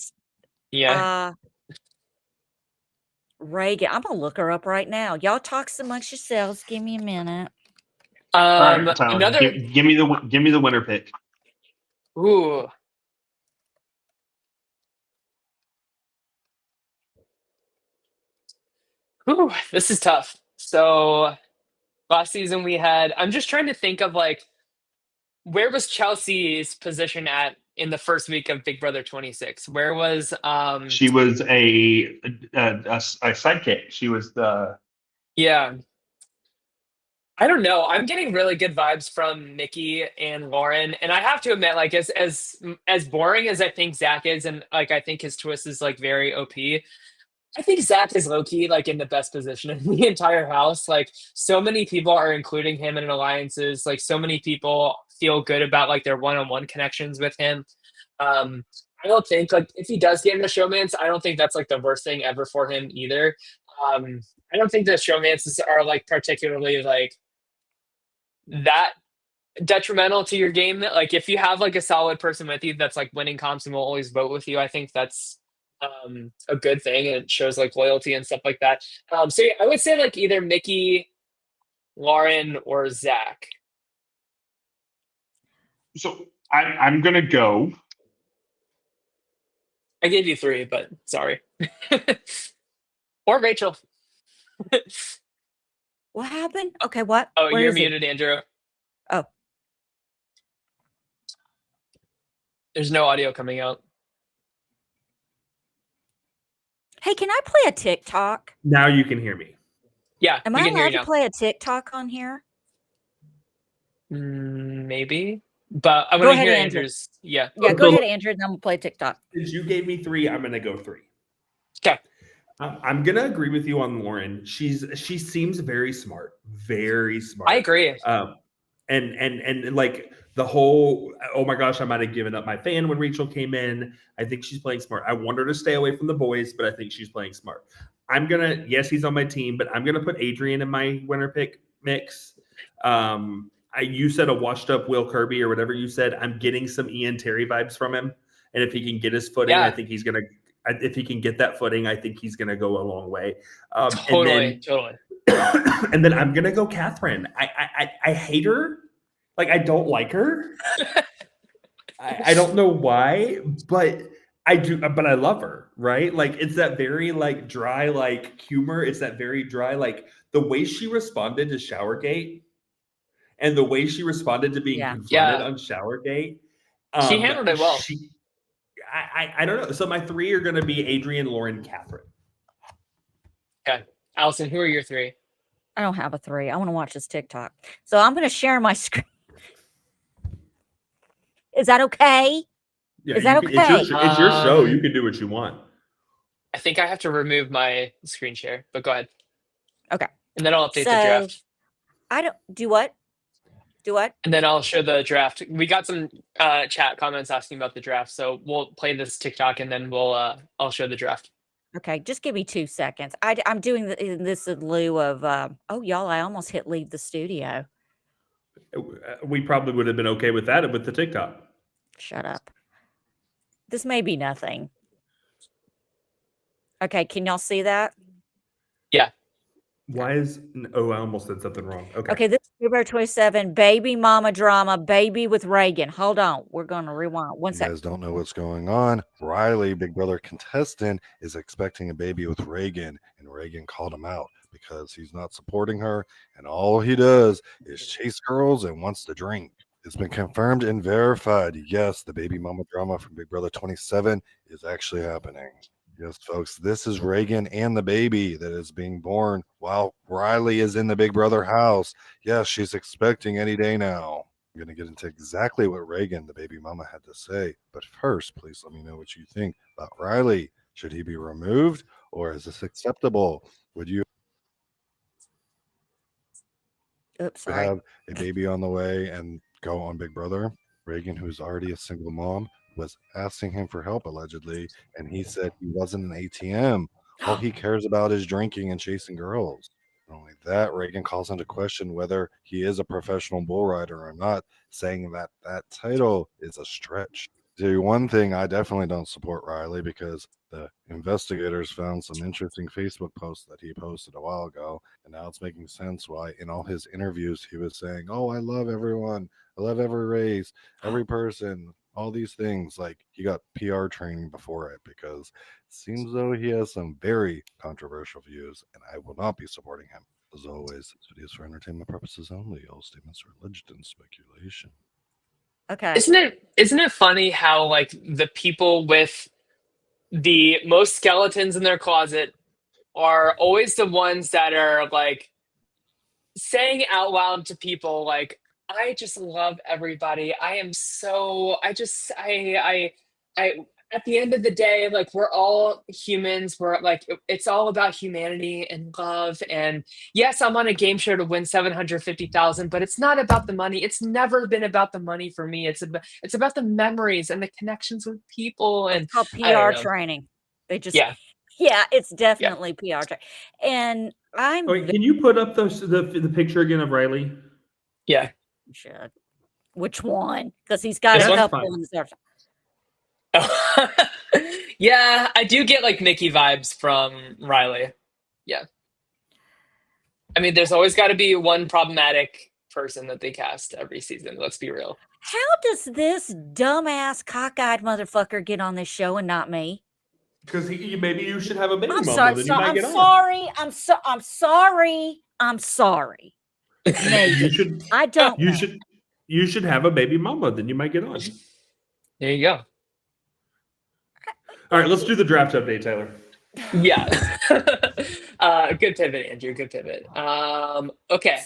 Yeah. Reagan. I'm gonna look her up right now. Y'all talk amongst yourselves. Give me a minute. All right, Tyler, Another. give me the winner pick. Ooh. Ooh, this is tough. So last season we had. I'm just trying to think of like where was Chelsea's position at in the first week of Big Brother 26? Where was She was a sidekick. She was the Yeah. I don't know. I'm getting really good vibes from Nikki and Lauren, and I have to admit, like as boring as I think Zach is, and like I think his twist is like very OP. I think Zach is low key like in the best position in the entire house. Like so many people are including him in alliances. Like so many people feel good about like their one-on-one connections with him. I don't think like if he does get into showmance, I don't think that's like the worst thing ever for him either. I don't think that showmances are like particularly like that detrimental to your game. Like if you have like a solid person with you that's like winning comps and will always vote with you, I think that's a good thing and it shows like loyalty and stuff like that. So yeah, I would say like either Mickey, Lauren, or Zach. So I'm gonna go. I gave you 3, but sorry. Or Rachel. What happened? Okay, what? Oh, Where you're is it? muted, Andrew. Oh. There's no audio coming out. Hey, can I play a TikTok? Now you can hear me. Yeah, Am we I can hear allowed you to play a TikTok on here? now. Maybe, but I Go want to ahead, hear Andrew. Andrew's. Yeah. Yeah, go ahead, Andrew, and I'm gonna play TikTok. Since you gave me 3, I'm going to go 3. Okay. I'm going to agree with you on Lauren. She seems very smart. Very smart. I agree. and like the whole, oh my gosh, I might have given up my fan when Rachel came in. I think she's playing smart. I want her to stay away from the boys, but I think she's playing smart. Yes, he's on my team, but I'm gonna put Adrian in my winner pick mix. You said a washed up Will Kirby or whatever you said. I'm getting some Ian Terry vibes from him, and if he can get his footing, I think he's gonna. If he can get that footing, I think he's gonna go a long way. Totally. And then I'm gonna go Catherine. I hate her. Like, I don't like her. I don't know why, but I do. But I love her, right? Like, it's that very like dry like humor. It's that very dry like the way she responded to Showergate, and the way she responded to being confronted on Showergate. She handled it well. I don't know. So my three are going to be Adrian, Lauren, Catherine. Okay, Allison, who are your three? I don't have a three. I want to watch this TikTok, so I'm going to share my screen. Is that okay? Yeah, is that okay? It's your show. You can do what you want. I think I have to remove my screen share, but go ahead. Okay. And then I'll update the draft. I don't do what? Do what? And then I'll show the draft. We got some chat comments asking about the draft, so we'll play this TikTok and then I'll show the draft. Okay, just give me 2 seconds. I'm doing this in lieu of. Oh, y'all! I almost hit leave the studio. We probably would have been okay with that with the TikTok. Shut up. This may be nothing. Okay, can y'all see that? Yeah. Why is... Oh, I almost said something wrong. Okay, this is February 27, baby mama drama, baby with Reagan. Hold on. We're going to rewind. One second. You guys don't know what's going on. Riley, Big Brother contestant, is expecting a baby with Reagan, and Reagan called him out because he's not supporting her, and all he does is chase girls and wants to drink. It's been confirmed and verified. Yes, the baby mama drama from Big Brother 27 is actually happening. Yes, folks, this is Reagan and the baby that is being born while Riley is in the Big Brother house. Yes, she's expecting any day now. I'm going to get into exactly what Reagan, the baby mama, had to say. But first, please let me know what you think about Riley. Should he be removed, or is this acceptable? Would you have a baby on the way and go on Big Brother? Reagan, who's already a single mom, was asking him for help allegedly, and he said he wasn't an ATM. All he cares about is drinking and chasing girls. Not only that, Reagan calls into question whether he is a professional bull rider or not, saying that that title is a stretch. Do one thing, I definitely don't support Riley because the investigators found some interesting Facebook posts that he posted a while ago, and now it's making sense why in all his interviews he was saying, oh, I love everyone, I love every race, every person, all these things. Like, he got PR training before it because it seems though he has some very controversial views, and I will not be supporting him. As always, this video is for entertainment purposes only. All statements are alleged and speculation. Okay. Isn't it funny how like the people with the most skeletons in their closet are always the ones that are like saying out loud to people like, I just love everybody. I at the end of the day, like, we're all humans. We're like, it's all about humanity and love. And yes, I'm on a game show to win 750,000, but it's not about the money. It's never been about the money for me. It's about the memories and the connections with people. And it's called PR training. They just, yeah, it's definitely PR training. And can you put up the picture again of Riley? Yeah. Should. Which one? Because he's got a couple in the search. Oh. Yeah, I do get like Nikki vibes from Riley. Yeah. I mean, there's always got to be one problematic person that they cast every season. Let's be real. How does this dumbass cockeyed motherfucker get on this show and not me? Because maybe you should have a baby mama. I'm sorry. Maybe. I don't. You should have a baby mama, then you might get on. There you go. All right, let's do the draft update, Taylor. Yeah. Good pivot, Andrew. Good pivot. Okay.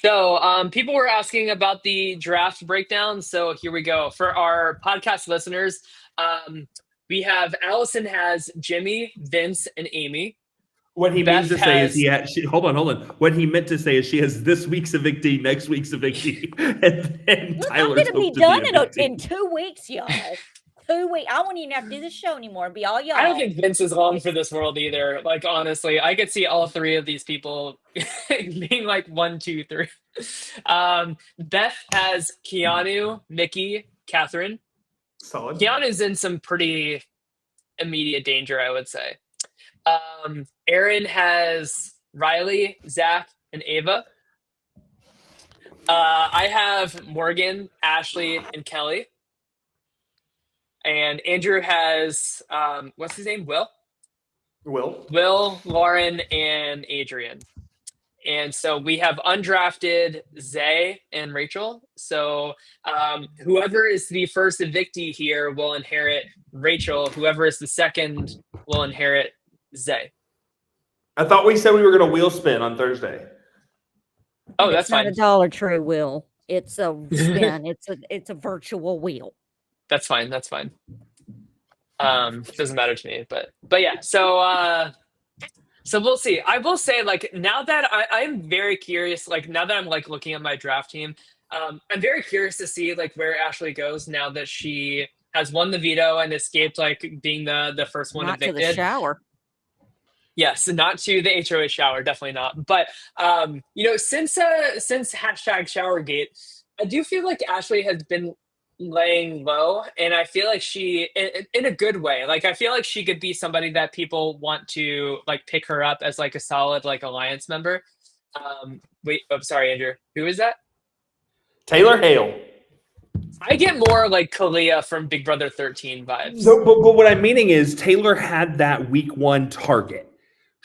So people were asking about the draft breakdown. So here we go. For our podcast listeners, we have Allison has Jimmy, Vince, and Amy. What he means Beth to say is has- hold on. What he meant to say is she has this week's evictee, next week's evictee, and then Look, Tyler's I'm gonna be hope to done evictee. in 2 weeks, y'all. 2 weeks. I won't even have to do the show anymore. It'll be all y'all. I don't think Vince is long for this world either. Like, honestly, I could see all three of these people being like 1, 2, 3. Beth has Keanu, Mickey, Catherine. Solid. Keanu's in some pretty immediate danger, I would say. Aaron has Riley, Zach, and Ava. I have Morgan, Ashley, and Kelly. And Andrew has what's his name? Will, Lauren, and Adrian. And so we have undrafted Zay and Rachel. So whoever is the first evictee here will inherit Rachel. Whoever is the second will inherit Zay. I thought we said we were going to wheel spin on Thursday. Oh, It's that's not fine. a Dollar Tree wheel. It's a spin. it's a virtual wheel. That's fine. That's fine. Doesn't matter to me, but yeah. So we'll see. I will say, like, now that I'm very curious, like now that I'm like looking at my draft team, I'm very curious to see like where Ashley goes now that she has won the veto and escaped like being the first one Not to evicted. the shower. Yes, not to the HOA shower, definitely not. But since hashtag Showergate, I do feel like Ashley has been laying low, and I feel like she, in a good way, like I feel like she could be somebody that people want to like pick her up as like a solid like alliance member. Sorry, Andrew. Who is that? Taylor Hale. I get more like Kalia from Big Brother 13 vibes. So, but what I'm meaning is Taylor had that week 1 target.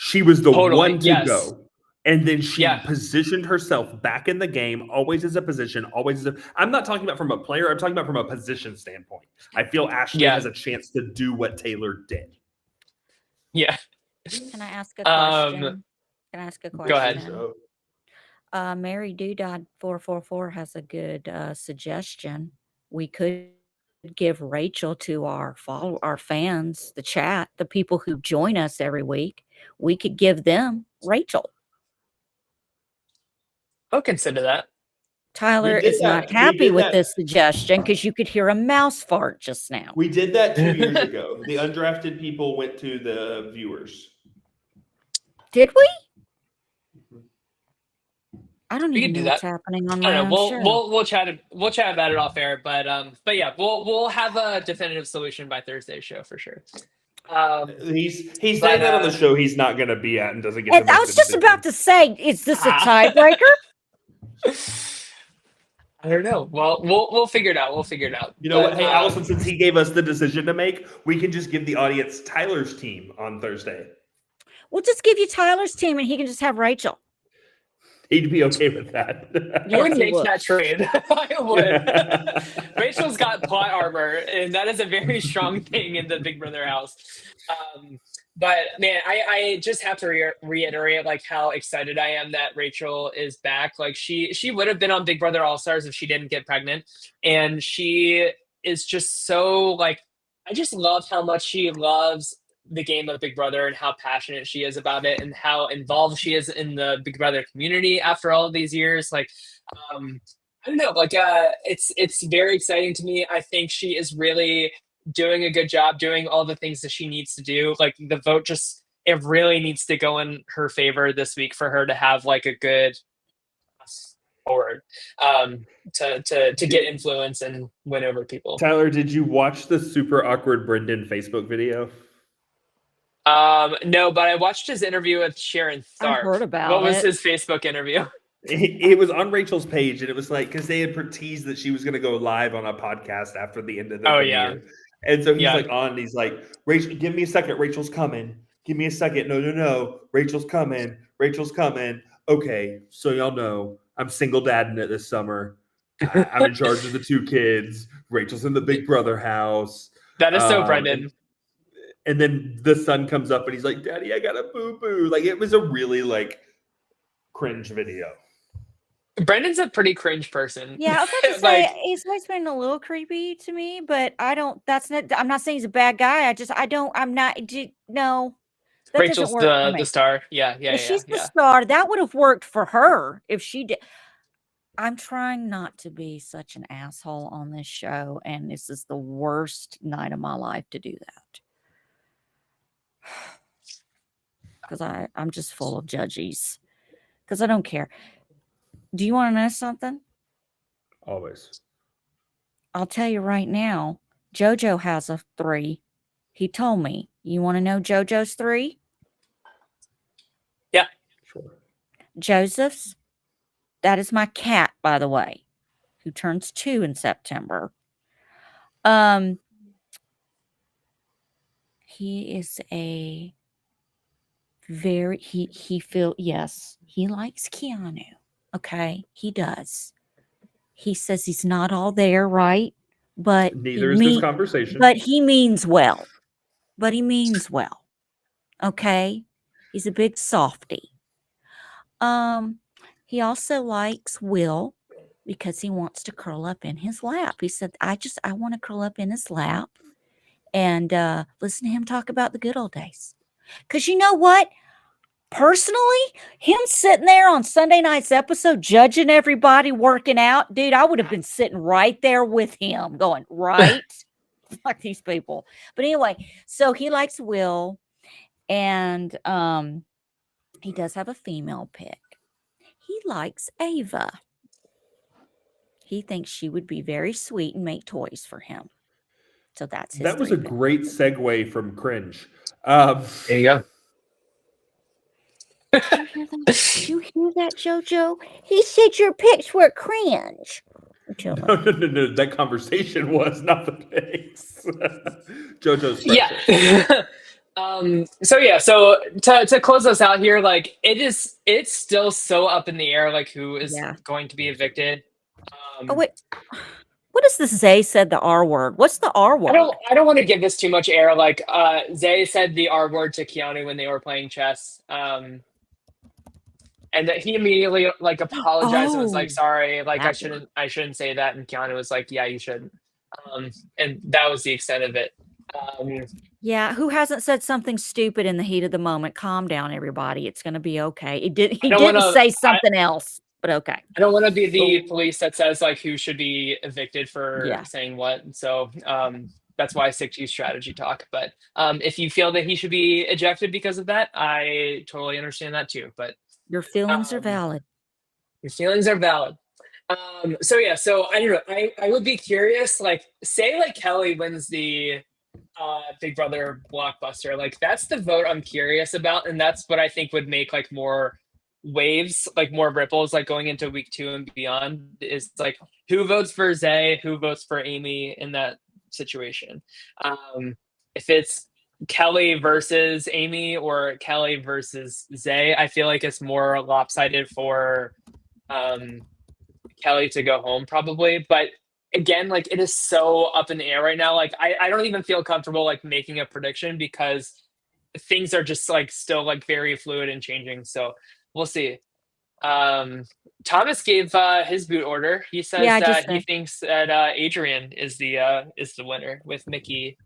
She was the one to go. And then she positioned herself back in the game, always as a position, always as a... I'm not talking about from a player. I'm talking about from a position standpoint. I feel Ashley has a chance to do what Taylor did. Yeah. Can I ask a question? Go ahead. Mary Doodad 444 has a good suggestion. We could give Rachel to our fans, the chat, the people who join us every week. We could give them Rachel. I'll consider that. Tyler is not happy with this suggestion because you could hear a mouse fart just now. We did that 2 years ago. The undrafted people went to the viewers. Did we? I don't We even can do know what's that. happening on I my don't know. own show. We'll chat about it off air, but yeah, we'll have a definitive solution by Thursday's show for sure. He's saying that on the show he's not going to be at and doesn't get. I was just about to say, is this a tiebreaker? I don't know. Well, we'll figure it out. We'll figure it out. You know what? Hey, Allison, since he gave us the decision to make, we can just give the audience Tyler's team on Thursday. We'll just give you Tyler's team, and he can just have Rachel. He'd be okay with that. I would make that trade. I would. Rachel's got plot armor, and that is a very strong thing in the Big Brother house. But man, I just have to reiterate like how excited I am that Rachel is back. Like she would have been on Big Brother All Stars if she didn't get pregnant, and she is just so like, I just love how much she loves the game of Big Brother and how passionate she is about it and how involved she is in the Big Brother community after all of these years. Like, I don't know, like it's very exciting to me. I think she is really doing a good job doing all the things that she needs to do. Like the vote it really needs to go in her favor this week for her to have like a good forward to get influence and win over people. Tyler, did you watch the super awkward Brendan Facebook video? No, but I watched his interview with Sharon Tharp. I heard about What was his Facebook interview? It was on Rachel's page, and it was like because they had teased that she was going to go live on a podcast after the end of the premiere. Yeah. And so he's like on, and he's like, Rachel, give me a second. Rachel's coming. Give me a second. No. Rachel's coming. Rachel's coming. Okay, so y'all know I'm single dadding it this summer. I'm in charge of the 2 kids. Rachel's in the Big Brother house. That is so Brendan. And then the son comes up and he's like, Daddy, I got a boo-boo. Like, it was a really, like, cringe video. Brendan's a pretty cringe person. Yeah, I was about to say, he's always been a little creepy to me, but I'm not saying he's a bad guy. No. That doesn't Rachel's work for the me. star. Yeah. She's the star. That would have worked for her if she did. I'm trying not to be such an asshole on this show, and this is the worst night of my life to do that. Because I'm just full of judges. Because I don't care. Do you want to know something? Always. I'll tell you right now. JoJo has a 3. He told me. You want to know JoJo's 3? Yeah. Sure. Joseph's. That is my cat, by the way, who turns 2 in September. He is a very yes, he likes Keanu. Okay, he does. He says he's not all there, right? But Neither is this conversation. But he means well. Okay, he's a big softy. He also likes Will because he wants to curl up in his lap. He said, I want to curl up in his lap and listen to him talk about the good old days. Because you know what? Personally, him sitting there on Sunday night's episode judging everybody working out, dude, I would have been sitting right there with him going, right? Fuck these people. But anyway, so he likes Will, and he does have a female pick. He likes Ava. He thinks she would be very sweet and make toys for him. So that's his. That was a great segue from cringe. There you go. Did you hear that, JoJo? He said your picks were cringe. No. That conversation was not the picks. JoJo's precious. Yeah. So to close us out here, like it's still so up in the air, like who is going to be evicted. Oh wait, what is this? Zay said the R word. What's the R word? I don't want to give this too much air. Like Zay said the R word to Keanu when they were playing chess. And that he immediately like apologized and was like, sorry, like I shouldn't say that. And Keanu was like, yeah, you shouldn't. And that was the extent of it. Yeah, who hasn't said something stupid in the heat of the moment? Calm down, everybody. It's going to be okay. He didn't say something else, but okay. I don't want to be the police that says like who should be evicted for saying what. So that's why I stick to strategy talk. But if you feel that he should be ejected because of that, I totally understand that too. But your feelings are valid. Your feelings are valid. So I don't know. I would be curious, like say like Kelly wins the Big Brother blockbuster. Like that's the vote I'm curious about, and that's what I think would make like more waves, like more ripples, like going into week 2 and beyond. Is like who votes for Zay, who votes for Amy in that situation. If it's Kelly versus Amy or Kelly versus Zay, I feel like it's more lopsided for Kelly to go home probably. But again, like it is so up in the air right now. Like I don't even feel comfortable like making a prediction because things are just like still like very fluid and changing. So we'll see. Thomas gave his boot order. He says that he thinks that Adrian is the winner with Mickey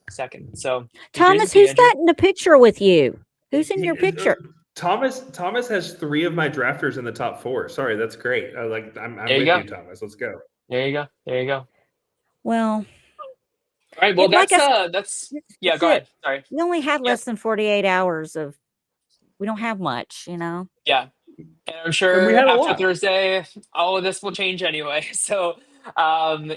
second. So Thomas, who's that in the picture with you? Who's in your picture? Thomas has 3 of my drafters in the top 4. Sorry, that's great. I'm with you, Thomas. Let's go. There you go. Well, all right. Well, that's yeah. Go ahead. Sorry. We only had less than 48 hours of. We don't have much, you know. Yeah, and I'm sure after Thursday, all of this will change anyway. So,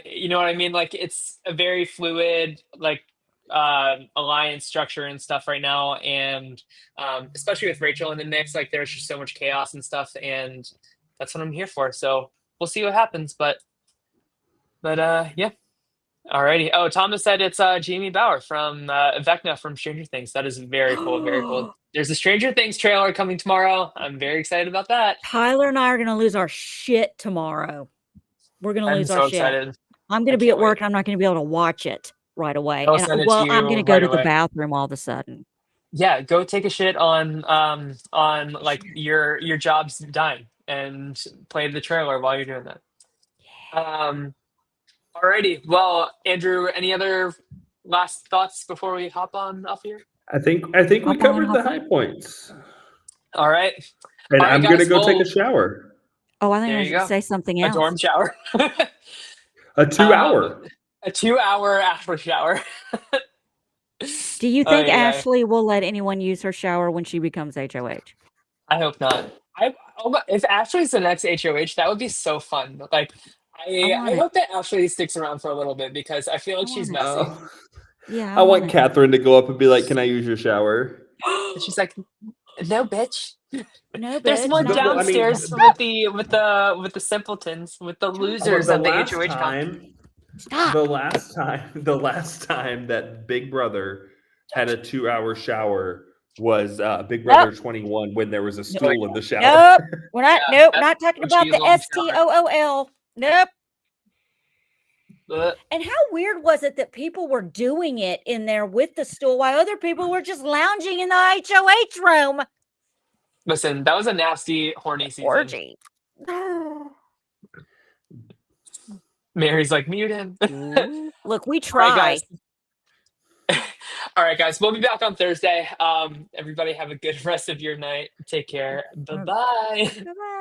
you know what I mean? Like, it's a very fluid, like, alliance structure and stuff right now, and especially with Rachel in the mix, like, there's just so much chaos and stuff, and that's what I'm here for. So we'll see what happens, but yeah. Alrighty. Oh, Thomas said it's Jamie Bauer from Vecna from Stranger Things. That is very cool. Very cool. There's a Stranger Things trailer coming tomorrow. I'm very excited about that. Tyler and I are going to lose our shit tomorrow. We're going to lose our shit. Excited. I'm going to be at work. And I'm not going to be able to watch it right away. I'm going to go to the bathroom all of a sudden. Yeah, go take a shit on like your job's dying and play the trailer while you're doing that. Alrighty. Well, Andrew, any other last thoughts before we hop on off here? I think we Hop on, covered the hop high points. All right. And All right, I'm gonna guys, go take well, a shower. Oh, I think there I you should go. say something A else. dorm shower. A 2-hour. A 2-hour after shower. Do you think yeah. Ashley will let anyone use her shower when she becomes HOH? I hope not. If Ashley's the next HOH, that would be so fun. Like, I want it. hope that Ashley sticks around for a little bit because I feel like I she's want messy. Oh. Yeah, I want it. Catherine to go up and be like, "Can I use your shower?" And she's like, "No, bitch. No, There's bitch, one not Well, I mean, downstairs with the simpletons, with the losers the of the last HOH time, Stop. the last time that Big Brother had a 2-hour shower was Big Brother 21 when there was a stool in the shower. Nope. We're not. Yeah, nope. that's Not talking when about she the was on the shower. STOOL. Nope. Ugh. And how weird was it that people were doing it in there with the stool while other people were just lounging in the HOH room? Listen, that was a nasty, horny season. Orgy. Mary's like, mute him. Look, we All right, try. guys. All right, guys. We'll be back on Thursday. Everybody have a good rest of your night. Take care. Bye-bye. Goodbye.